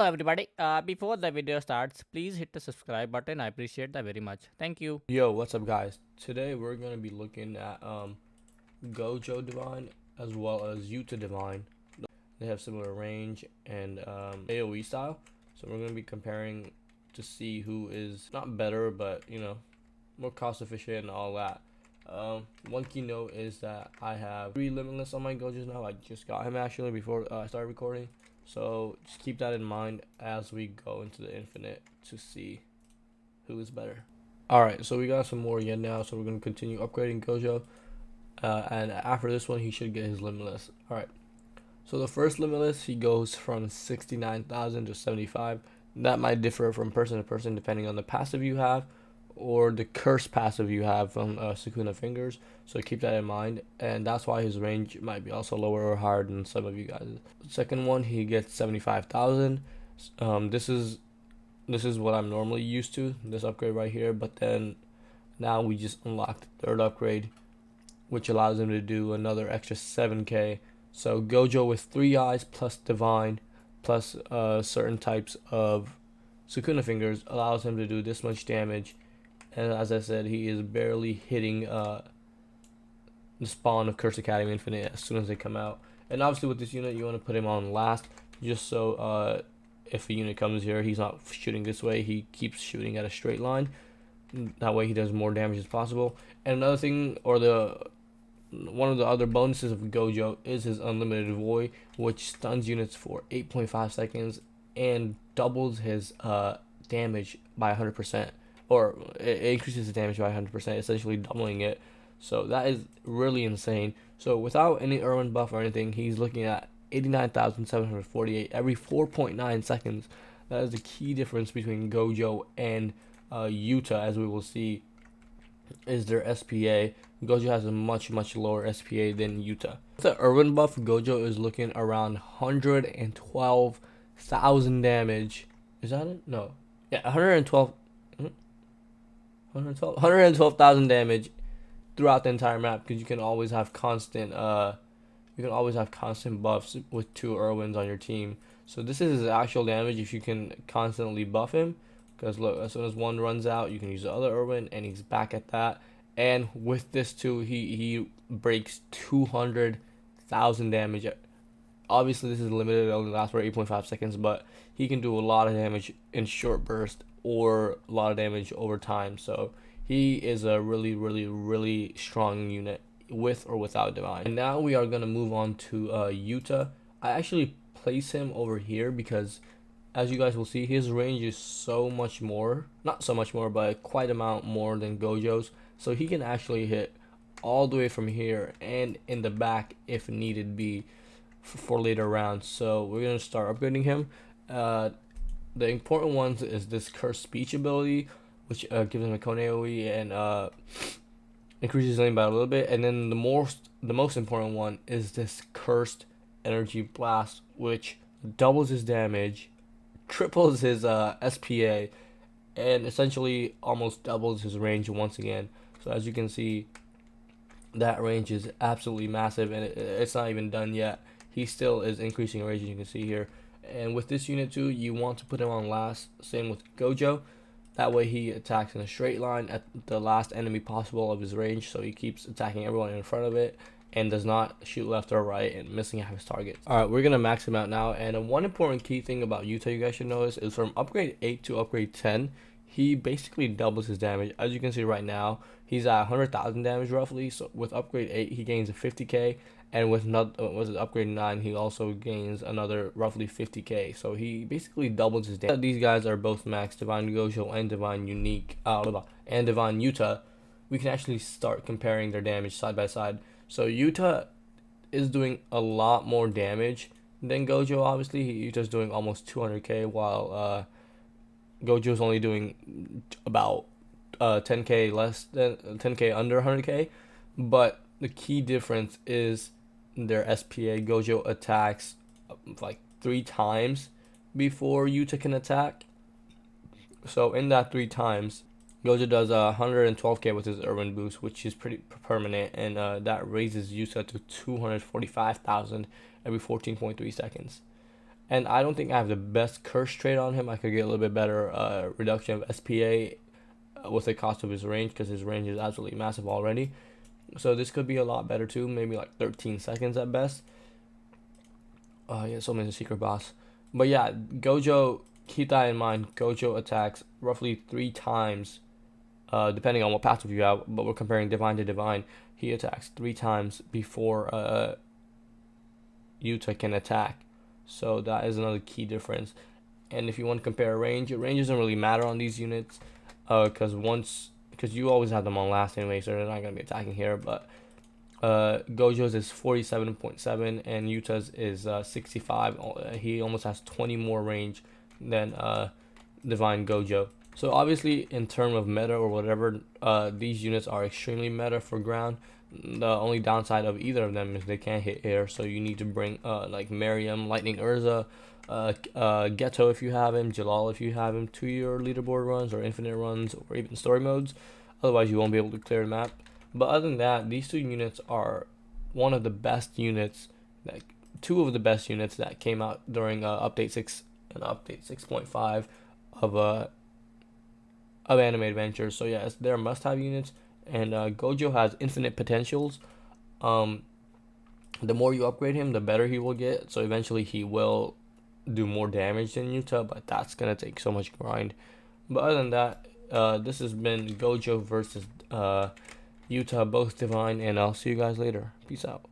Hello everybody. Before the video starts, please hit the subscribe button. I appreciate that very much. Thank you. Yo, what's up, guys? Today we're gonna be looking at Gojo Divine as well as Yuta Divine. They have similar range and AOE style, so we're gonna be comparing to see who is not better, but more cost efficient and all that. One key note is that I have 3 limitless on my Gojos now. I just got him actually before I started recording, so just keep that in mind as we go into the infinite to see who is better. Alright, so we got some more again now, so we're going to continue upgrading Gojo. And after this one, he should get his limitless. Alright, so the first limitless, he goes from 69,000 to 75. That might differ from person to person depending on the passive you have or the curse passive you have from Sukuna Fingers. So keep that in mind, and that's why his range might be also lower or higher than some of you guys. Second one, he gets 75,000. This is what I'm normally used to, this upgrade right here, but then now we just unlocked the third upgrade, which allows him to do another extra 7k. So Gojo with 3 eyes plus divine plus certain types of Sukuna Fingers allows him to do this much damage, and as I said, he is barely hitting the spawn of Curse Academy Infinite as soon as they come out. And obviously with this unit, you want to put him on last, just so if a unit comes here, he's not shooting this way, he keeps shooting at a straight line. That way he does more damage as possible. And another thing, or one of the other bonuses of Gojo is his unlimited void, which stuns units for 8.5 seconds and doubles his damage by 100%, or it increases the damage by 100%, essentially doubling it. So that is really insane. So without any Irwin buff or anything, he's looking at 89,748 every 4.9 seconds. That is the key difference between Gojo and Yuta, as we will see, is their SPA. Gojo has a much lower SPA than Yuta. With the Irwin buff, Gojo is looking around 112,000 damage. Is that it? No. Yeah, 112,000 damage throughout the entire map, because you can always have constant buffs with 2 Irwins on your team. So this is his actual damage if you can constantly buff him. Because look, as soon as one runs out, you can use the other Irwin, and he's back at that. And with this too, he breaks 200,000 damage. Obviously, this is limited; it only lasts for 8.5 seconds, but he can do a lot of damage in short burst or a lot of damage over time. So he is a really strong unit, with or without divine. And now we are going to move on to Yuta. I actually place him over here because, as you guys will see, his range is so much more, not so much more, but quite amount more than Gojo's. So he can actually hit all the way from here and in the back if needed be for later rounds. So we're going to start upgrading him. The important ones is this Cursed Speech ability, which gives him a Kone AoE and increases lane by a little bit. And then the most important one is this Cursed Energy Blast, which doubles his damage, triples his SPA, and essentially almost doubles his range once again. So as you can see, that range is absolutely massive, and it's not even done yet. He still is increasing range, as you can see here. And with this unit too, you want to put him on last. Same with Gojo. That way he attacks in a straight line at the last enemy possible of his range, so he keeps attacking everyone in front of it and does not shoot left or right and missing half his targets. Alright, we're going to max him out now. And one important key thing about Yuta you guys should notice is from upgrade 8 to upgrade 10, he basically doubles his damage. As you can see right now, he's at 100,000 damage roughly. So with upgrade 8, he gains a 50k. And with upgrade 9, he also gains another roughly 50k. So he basically doubles his damage. These guys are both max Divine Gojo and Divine Unique, and Divine Yuta. We can actually start comparing their damage side by side. So Yuta is doing a lot more damage than Gojo. Obviously, Yuta's doing almost 200k, while Gojo's only doing about 10k less than 10k under 100k. But the key difference is their SPA. Gojo attacks like 3 times before Yuta can attack. So in that 3 times, Gojo does 112k with his Irwin boost, which is pretty permanent, and that raises Yuta to 245,000 every 14.3 seconds. And I don't think I have the best curse trait on him. I could get a little bit better reduction of SPA with the cost of his range, because his range is absolutely massive already. So this could be a lot better too, maybe like 13 seconds at best. Yeah, so many secret boss. But yeah, Gojo, keep that in mind. Gojo attacks roughly 3 times, depending on what passive you have, but we're comparing divine to divine. He attacks 3 times before Yuta can attack. So that is another key difference. And if you want to compare range, range doesn't really matter on these units, because you always have them on last anyway, so they're not gonna be attacking here. But Gojo's is 47.7 and Yuta's is 65. He almost has 20 more range than Divine Gojo. So obviously, in terms of meta or whatever, these units are extremely meta for ground. The only downside of either of them is they can't hit air, so you need to bring like Miriam, Lightning Urza, Geto if you have him, Jalal if you have him, to your leaderboard runs or infinite runs or even story modes. Otherwise, you won't be able to clear the map. But other than that, these two units are one of the best units, that two of the best units that came out during update 6 and update 6.5 of Anime Adventures. So yes, they're must-have units, and Gojo has infinite potentials. Um, the more you upgrade him, the better he will get. So eventually, he will do more damage than Yuta, but that's gonna take so much grind. But other than that, this has been Gojo versus Yuta, both divine, and I'll see you guys later. Peace out.